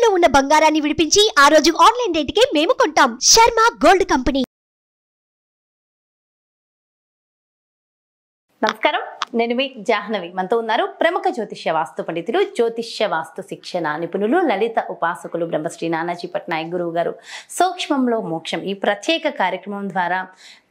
తాకట్టులో ఉన్న బంగారాన్ని విడిపించి ఆ రోజు ఆన్లైన్ రేటుకే మేము కొంటాం. Sharma gold company. నమస్కారం, నేను మీ జాహ్నవి. మనతో ఉన్నారు ప్రముఖ జ్యోతిష్య వాస్తు పండితులు, జ్యోతిష్య వాస్తు శిక్షణ నిపుణులు, లలిత ఉపాసకులు బ్రహ్మశ్రీ నానాజీ పట్నాయక్ గురువు గారు. సూక్ష్మంలో మోక్షం ఈ ప్రత్యేక కార్యక్రమం ద్వారా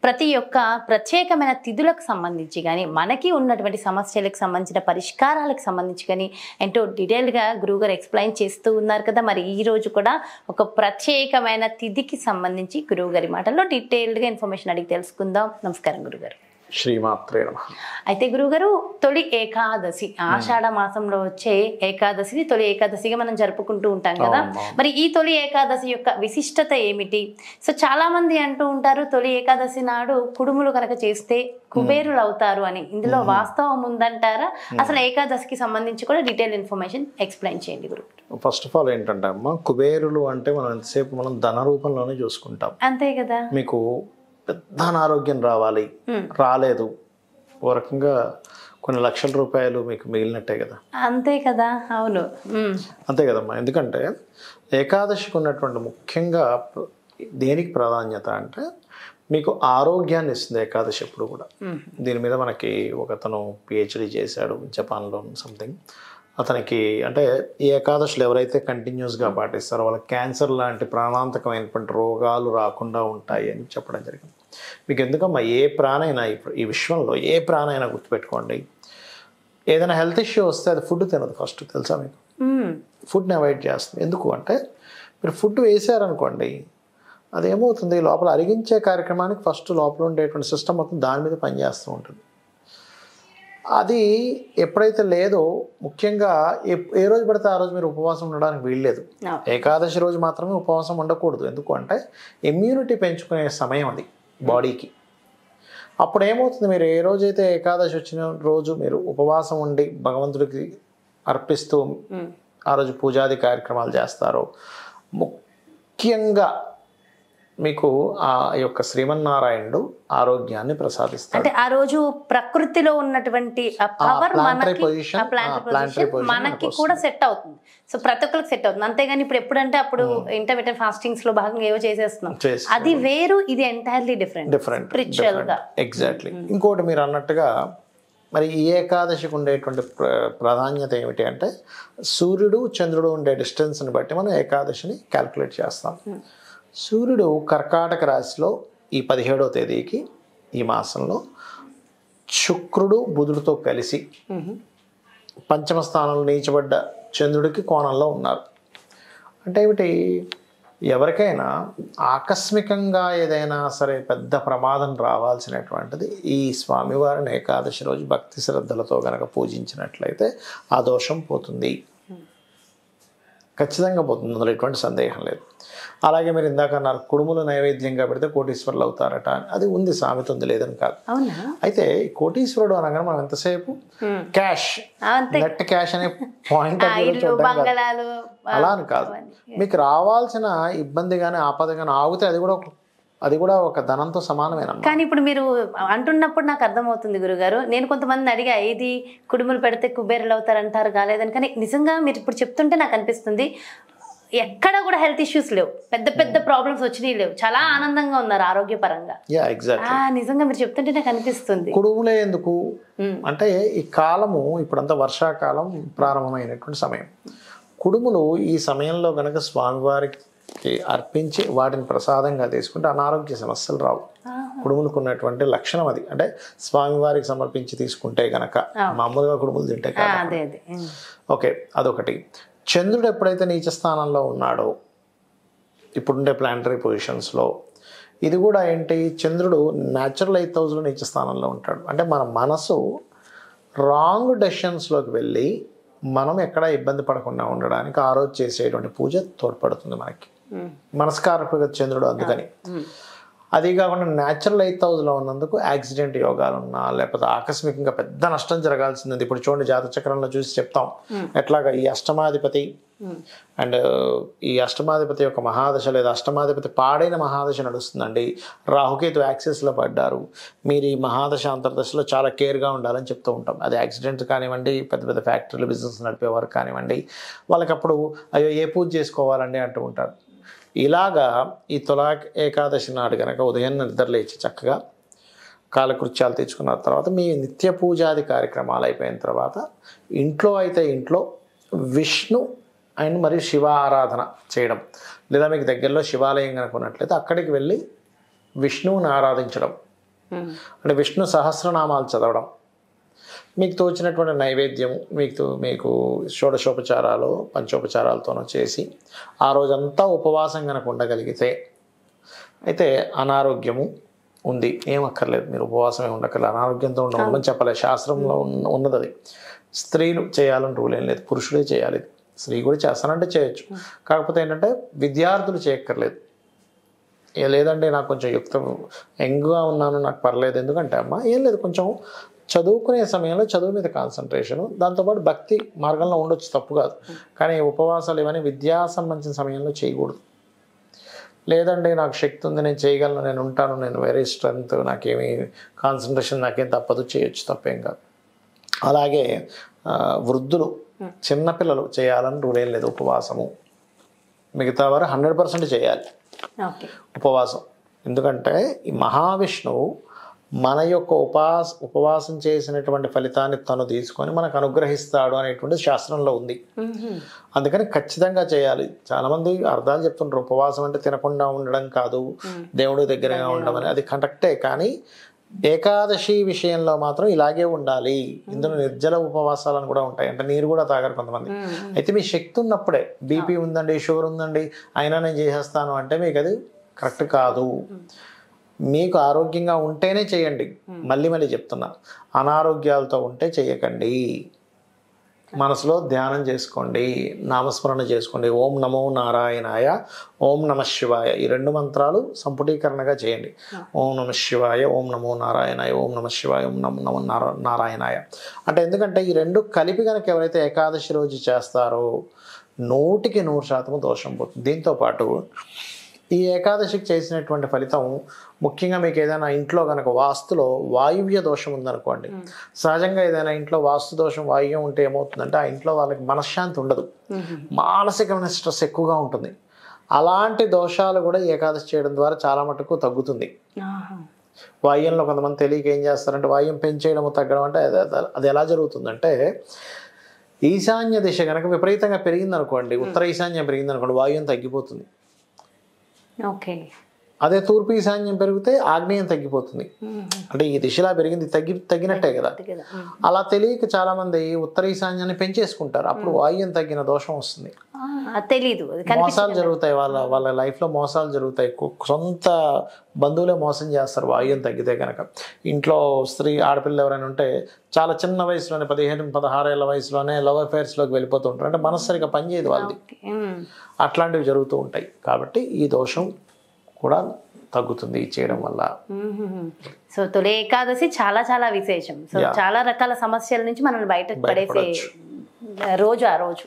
ప్రతి ఒక్క ప్రత్యేకమైన తిథులకు సంబంధించి కానీ, మనకి ఉన్నటువంటి సమస్యలకు సంబంధించిన పరిష్కారాలకు సంబంధించి కానీ ఎంతో డీటెయిల్గా గురువుగారు ఎక్స్ప్లెయిన్ చేస్తూ ఉన్నారు కదా. మరి ఈ రోజు కూడా ఒక ప్రత్యేకమైన తిథికి సంబంధించి గురువుగారి మాటల్లో డీటెయిల్డ్గా ఇన్ఫర్మేషన్ అడిగి తెలుసుకుందాం. నమస్కారం గురుగారు. శ్రీమాత్రే నమః. అయితే గురువుగారు, తొలి ఏకాదశి ఆషాఢ మాసంలో వచ్చే ఏకాదశిని తొలి ఏకాదశిగా మనం జరుపుకుంటూ ఉంటాం కదా. మరి ఈ తొలి ఏకాదశి యొక్క విశిష్టత ఏమిటి? సో చాలా మంది అంటూ ఉంటారు, తొలి ఏకాదశి నాడు కుడుములు కనుక చేస్తే కుబేరులు అవుతారు అని. ఇందులో వాస్తవం ఉందంటారా? అసలు ఏకాదశికి సంబంధించి కూడా డీటెయిల్ ఇన్ఫర్మేషన్ ఎక్స్ప్లెయిన్ చేయండి గురు. ఫస్ట్ ఆఫ్ ఆల్ ఏంటంటే అమ్మ, కుబేరులు అంటే మనం ఎంతసేపు మనం ధన రూపంలోనే చూసుకుంటాం. అంతే కదా. మీకు పెద్ద అనారోగ్యం రావాలి, రాలేదు, ఓ రకంగా కొన్ని లక్షల రూపాయలు మీకు మిగిలినట్టే కదా. అంతే కదా. అవును, అంతే కదమ్మా. ఎందుకంటే ఏకాదశికి ఉన్నటువంటి ముఖ్యంగా దేనికి ప్రాధాన్యత అంటే మీకు ఆరోగ్యాన్ని ఇస్తుంది ఏకాదశి ఎప్పుడు కూడా. దీని మీద మనకి ఒకతను పిహెచ్డి చేశాడు జపాన్లో సంథింగ్. అతనికి అంటే ఈ ఏకాదశులు ఎవరైతే కంటిన్యూస్గా పాటిస్తారో వాళ్ళకి క్యాన్సర్ లాంటి ప్రాణాంతకమైనటువంటి రోగాలు రాకుండా ఉంటాయి అని చెప్పడం జరిగింది. మీకు ఎందుకమ్మా, ఏ ప్రాణైనా ఈ విశ్వంలో ఏ ప్రాణైనా గుర్తుపెట్టుకోండి, ఏదైనా హెల్త్ ఇష్యూ వస్తే అది ఫుడ్ తినదు ఫస్ట్, తెలుసా మీకు? ఫుడ్ని అవాయిడ్ చేస్తుంది. ఎందుకు అంటే మీరు ఫుడ్ వేసారనుకోండి, అదేమవుతుంది, లోపల అరిగించే కార్యక్రమానికి ఫస్ట్ లోపల ఉండేటువంటి సిస్టమ్ మొత్తం దాని మీద పనిచేస్తూ ఉంటుంది. అది ఎప్పుడైతే లేదో, ముఖ్యంగా ఏ రోజు పడితే ఆ రోజు మీరు ఉపవాసం ఉండడానికి వీల్లేదు. ఏకాదశి రోజు మాత్రమే ఉపవాసం ఉండకూడదు. ఎందుకు అంటే ఇమ్యూనిటీ పెంచుకునే సమయం అది బాడీకి. అప్పుడు ఏమవుతుంది, మీరు ఏ రోజైతే ఏకాదశి వచ్చిన రోజు మీరు ఉపవాసం ఉండి భగవంతుడికి అర్పిస్తూ ఆ రోజు పూజాది కార్యక్రమాలు చేస్తారో, ముఖ్యంగా మీకు ఆ యొక్క శ్రీమన్నారాయణుడు ఆరోగ్యాన్ని ప్రసాదిస్తాడు. అంటే ఆ రోజు ప్రకృతిలో ఉన్నటువంటి పవర్ మనకి కూడా సెట్ అవుతుంది. సో ప్రతి ఒక్కరికి సెట్ అవుతుంది. అంతేగాని ఇప్పుడు ఎప్పుడంటే అప్పుడు ఇంటర్మీడియట్ ఫాస్టింగ్స్ లో భాగంగా ఏవో చేసేస్తున్నాం, అది వేరు, ఇది ఎంటైర్లీ డిఫరెంట్ స్పిరిచువల్ గా. ఎగ్జాక్ట్లీ. ఇంకోటి మీరు అన్నట్టుగా మరి ఈ ఏకాదశికి ఉండేటువంటి ప్రాధాన్యత ఏమిటి అంటే, సూర్యుడు చంద్రుడు ఉండే డిస్టెన్స్ని బట్టి మనం ఏకాదశిని క్యాల్కులేట్ చేస్తాం. సూర్యుడు కర్కాటక రాశిలో ఈ 17వ తేదీకి ఈ మాసంలో శుక్రుడు బుధుడితో కలిసి పంచమ స్థానంలో నీచబడ్డ చంద్రుడికి కోణంలో ఉన్నారు. అంటే ఏమిటి, ఎవరికైనా ఆకస్మికంగా ఏదైనా సరే పెద్ద ప్రమాదం రావాల్సినటువంటిది ఈ స్వామివారిని ఏకాదశి రోజు భక్తి శ్రద్ధలతో కనుక పూజించినట్లయితే ఆ దోషం పోతుంది, ఖచ్చితంగా పోతుంది, అందులో ఎటువంటి సందేహం లేదు. అలాగే మీరు ఇందాక అన్నారు కుడుములు నైవేద్యంగా పెడితే కోటీశ్వరులు అవుతారట, అది ఉంది, సామెత ఉంది, లేదని కాదు. అయితే కోటీశ్వరుడు అనగా మనం ఎంతసేపు క్యాష్, నెట్ క్యాష్ అనే పాయింట్ అలా అని కాదు. మీకు రావాల్సిన ఇబ్బంది కానీ ఆపద కానీ ఆగితే అది కూడా ఒక ధనంతో సమానమేనా? కానీ ఇప్పుడు మీరు అంటున్నప్పుడు నాకు అర్థమవుతుంది గురుగారు. నేను కొంతమందిని అడిగా, ఏది కుడుములు పెడితే కుబేరులు అవుతారంటారు కాలేదని. కానీ నిజంగా మీరు ఇప్పుడు చెప్తుంటే నాకు అనిపిస్తుంది, ఎక్కడ కూడా హెల్త్ ఇష్యూస్ లేవు, పెద్ద పెద్ద ప్రాబ్లమ్స్ వచ్చినాయి లేవు, చాలా ఆనందంగా ఉన్నారు ఆరోగ్యపరంగా. నిజంగా మీరు చెప్తుంటే నాకు అనిపిస్తుంది. కుడుములే ఎందుకు అంటే, ఈ కాలము ఇప్పుడంతా వర్షాకాలం ప్రారంభమైనటువంటి సమయం. కుడుములు ఈ సమయంలో కనుక స్వామివారికి అర్పించి వాటిని ప్రసాదంగా తీసుకుంటే అనారోగ్య సమస్యలు రావు. కుడుములకు ఉన్నటువంటి లక్షణం అది. అంటే స్వామివారికి సమర్పించి తీసుకుంటే గనక, మామూలుగా కుడుములు తింటే కాదు. ఓకే, అదొకటి. చంద్రుడు ఎప్పుడైతే నీచ స్థానంలో ఉన్నాడో ఇప్పుడుండే ప్లానటరీ పొజిషన్స్లో, ఇది కూడా ఏంటి, చంద్రుడు న్యాచురల్ 8th హౌస్లో నీచ స్థానంలో ఉంటాడు. అంటే మన మనసు రాంగ్ డెసిషన్స్లోకి వెళ్ళి మనం ఎక్కడ ఇబ్బంది పడకుండా ఉండడానికి ఆ రోజు చేసేటువంటి పూజ తోడ్పడుతుంది మనకి. మనస్కారకుడు చంద్రుడు, అందుకని. అది కాకుండా న్యాచురల్ 8th హౌస్లో ఉన్నందుకు యాక్సిడెంట్ యోగాలు ఉన్నా లేకపోతే ఆకస్మికంగా పెద్ద నష్టం జరగాల్సింది. ఇప్పుడు చూడండి జాతక చక్రంలో చూసి చెప్తాం ఎట్లాగా ఈ అష్టమాధిపతి అండ్ ఈ అష్టమాధిపతి యొక్క మహాదశ లేదా అష్టమాధిపతి పాడైన మహాదశ నడుస్తుందండి. రాహుకేతు యాక్సెస్లో పడ్డారు. మీరు ఈ మహాదశ అంతర్దశలో చాలా కేర్గా ఉండాలని చెప్తూ ఉంటాం. అది యాక్సిడెంట్ కానివ్వండి, పెద్ద పెద్ద ఫ్యాక్టరీలు బిజినెస్ నడిపేవారు కానివ్వండి, వాళ్ళకప్పుడు అయ్యో ఏ పూజ చేసుకోవాలండి అంటూ ఉంటారు. ఇలాగా ఈ తులా ఏకాదశి నాడు కనుక ఉదయం నిద్రలేచి చక్కగా కాలకృత్యాలు తెచ్చుకున్న తర్వాత మీ నిత్య పూజాది కార్యక్రమాలు అయిపోయిన తర్వాత ఇంట్లో అయితే ఇంట్లో విష్ణు అండ్ మరియు శివ ఆరాధన చేయడం, లేదా మీకు దగ్గరలో శివాలయం కనుక ఉన్నట్లయితే అక్కడికి వెళ్ళి విష్ణువుని ఆరాధించడం, అంటే విష్ణు సహస్రనామాలు చదవడం, మీకు తోచినటువంటి నైవేద్యం మీకు షోడశోపచారాలు పంచోపచారాలతోనూ చేసి ఆ రోజంతా ఉపవాసం కనుక ఉండగలిగితే, అయితే అనారోగ్యము ఉంది ఏం అక్కర్లేదు, మీరు ఉపవాసమే ఉండక్కర్లేదు, అనారోగ్యంతో ఉండమని చెప్పలేదు, శాస్త్రంలో ఉన్నది అది. స్త్రీలు చేయాలని రూల్ ఏం లేదు, పురుషులే చేయాలి. స్త్రీ కూడా చేస్తానంటే చేయొచ్చు, కాకపోతే ఏంటంటే విద్యార్థులు చేయక్కర్లేదు. లేదండి నాకు కొంచెం యంగ్గా ఉన్నాను నాకు పర్లేదు, ఎందుకంటే అమ్మ ఏం లేదు, కొంచెం చదువుకునే సమయంలో చదువు మీద కాన్సన్ట్రేషను, దాంతోపాటు భక్తి మార్గంలో ఉండొచ్చు, తప్పు కాదు. కానీ ఉపవాసాలు ఇవన్నీ విద్యా సంబంధించిన సమయంలో చేయకూడదు. లేదండి నాకు శక్తి ఉంది, నేను చేయగలను, నేను ఉంటాను, నేను వెరీ స్ట్రెంగ్త్, నాకేమీ కాన్సన్ట్రేషన్ నాకేం తప్పదు, చేయొచ్చు, తప్పేం కాదు. అలాగే వృద్ధులు చిన్నపిల్లలు చేయాలని రూల్ ఏం లేదు ఉపవాసము. మిగతా వారు 100% చేయాలి ఉపవాసం. ఎందుకంటే ఈ మహావిష్ణువు మన యొక్క ఉపవాసం చేసినటువంటి ఫలితాన్ని తను తీసుకొని మనకు అనుగ్రహిస్తాడు అనేటువంటి శాస్త్రంలో ఉంది. అందుకని ఖచ్చితంగా చేయాలి. చాలామంది అర్థాలు చెప్తుంటారు, ఉపవాసం అంటే తినకుండా ఉండడం కాదు, దేవుడి దగ్గరగా ఉండడం అని. అది కరెక్టే, కానీ ఏకాదశి విషయంలో మాత్రం ఇలాగే ఉండాలి. ఇందులో నిర్జల ఉపవాసాలను కూడా ఉంటాయి, అంటే నీరు కూడా తాగరు కొంతమంది. అయితే మీ శక్తి ఉన్నప్పుడే, బీపీ ఉందండి, షుగర్ ఉందండి, అయినా నేను చేసేస్తాను అంటే మీకు అది కరెక్ట్ కాదు. మీకు ఆరోగ్యంగా ఉంటేనే చేయండి. మళ్ళీ చెప్తున్నా, అనారోగ్యాలతో ఉంటే చేయకండి. మనసులో ధ్యానం చేసుకోండి, నామస్మరణ చేసుకోండి. ఓం నమో నారాయణాయ, ఓం నమ శివాయ, ఈ 2 మంత్రాలు సంపుటీకరణగా చేయండి. ఓం నమ శివాయ, ఓం నమో నారాయణాయ, ఓం నమ శివాయ, ఓం నమో నారాయణాయ. అంటే ఎందుకంటే ఈ 2 కలిపి కనుక ఎవరైతే ఏకాదశి రోజు చేస్తారో 100కి 100% దోషం పోతుంది. దీంతోపాటు ఈ ఏకాదశికి చేసినటువంటి ఫలితం ముఖ్యంగా మీకు ఏదైనా ఇంట్లో కనుక వాస్తులో వాయువ్య దోషం ఉందనుకోండి, సహజంగా ఏదైనా ఇంట్లో వాస్తు దోషం వాయువ్యం ఉంటే ఏమవుతుందంటే ఆ ఇంట్లో వాళ్ళకి మనశ్శాంతి ఉండదు, మానసికమైన స్ట్రెస్ ఎక్కువగా ఉంటుంది. అలాంటి దోషాలు కూడా ఏకాదశి చేయడం ద్వారా చాలా మటుకు తగ్గుతుంది. వాయువ్యంలో కొంతమంది తెలియక ఏం చేస్తారంటే వాయువ్యం పెంచేయడం తగ్గడం అంటే అది ఎలా జరుగుతుందంటే, ఈశాన్య దిశ కనుక విపరీతంగా పెరిగిందనుకోండి, ఉత్తర ఈశాన్యం పెరిగిందనుకోండి, వాయువ్యం తగ్గిపోతుంది. అదే తూర్పు ఈశాన్యం పెరిగితే ఆగ్నేయం తగ్గిపోతుంది. అంటే ఈ దిశలా పెరిగింది తగ్గినట్టే కదా. అలా తెలియక చాలా మంది ఉత్తర ఈశాన్యాన్ని పెంచేసుకుంటారు, అప్పుడు వాయువ్యం తగ్గిన దోషం వస్తుంది. తెలీదు, మోసాలు జరుగుతాయి, వాళ్ళ లైఫ్లో మోసాలు జరుగుతాయి. సొంత బంధువులే మోసం చేస్తారు వాయువ్యం తగ్గితే కనుక. ఇంట్లో ఆడపిల్ల ఎవరైనా ఉంటే చాలా చిన్న వయసులోనే 15-16 ఏళ్ళ వయసులోనే లవ్ అఫైర్స్లోకి వెళ్ళిపోతుంటారు, అంటే మనసు సరిగా పనిచేయదు వాళ్ళది. అట్లాంటివి జరుగుతూ ఉంటాయి. కాబట్టి ఈ దోషం కూడా తగ్గుతుంది చేయడం వల్ల. సో తొలి ఏకాదశి చాలా చాలా విశేషం. సో చాలా రకాల సమస్యల నుంచి మనల్ని బయటకు పడేసే రోజు ఆ రోజు.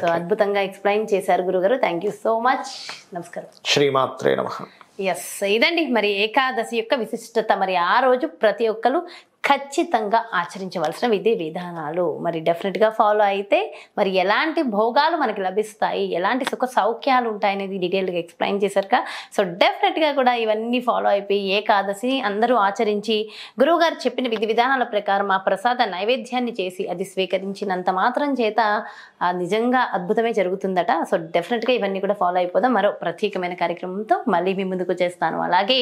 సో అద్భుతంగా ఎక్స్ప్లెయిన్ చేశారు గురుగారు. Thank you so much. నమస్కారం. శ్రీమాత్రే నమః. ఎస్, ఇదండి మరి ఏకాదశి యొక్క విశిష్టత. మరి ఆ రోజు ప్రతి ఒక్కరు ఖచ్చితంగా ఆచరించవలసిన విధి విధానాలు మరి డెఫినెట్గా ఫాలో అయితే మరి ఎలాంటి భోగాలు మనకి లభిస్తాయి, ఎలాంటి సుఖ సౌఖ్యాలు ఉంటాయనేది డీటెయిల్గా ఎక్స్ప్లెయిన్ చేశారుగా. సో డెఫినెట్గా కూడా ఇవన్నీ ఫాలో అయిపోయి ఏకాదశిని అందరూ ఆచరించి గురువుగారు చెప్పిన విధి విధానాల ప్రకారం ఆ ప్రసాద నైవేద్యాన్ని చేసి అది స్వీకరించినంత మాత్రం చేత నిజంగా అద్భుతమే జరుగుతుందట. సో డెఫినెట్గా ఇవన్నీ కూడా ఫాలో అయిపోదాం. మరో ప్రత్యేకమైన కార్యక్రమంతో మళ్ళీ మీ ముందుకు చేస్తాను. అలాగే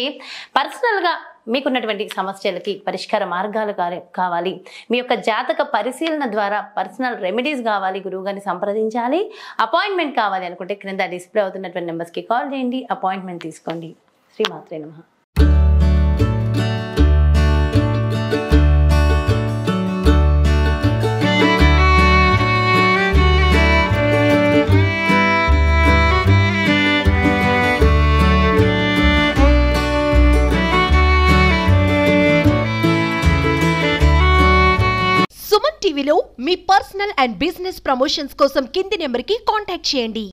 పర్సనల్గా మీకున్నటువంటి సమస్యలకి పరిష్కార మార్గాలు కావాలి, మీ యొక్క జాతక పరిశీలన ద్వారా పర్సనల్ రెమెడీస్ కావాలి, గురువుగారిని సంప్రదించాలి, అపాయింట్మెంట్ కావాలి అనుకుంటే క్రింద డిస్ప్లే అవుతున్నటువంటి నెంబర్స్కి కాల్ చేయండి, అపాయింట్మెంట్ తీసుకోండి. శ్రీమాత్రే నమః. టీవీలో మీ పర్సనల్ అండ్ బిజినెస్ ప్రమోషన్స్ కోసం కింది నెంబర్కి కాంటాక్ట్ చేయండి.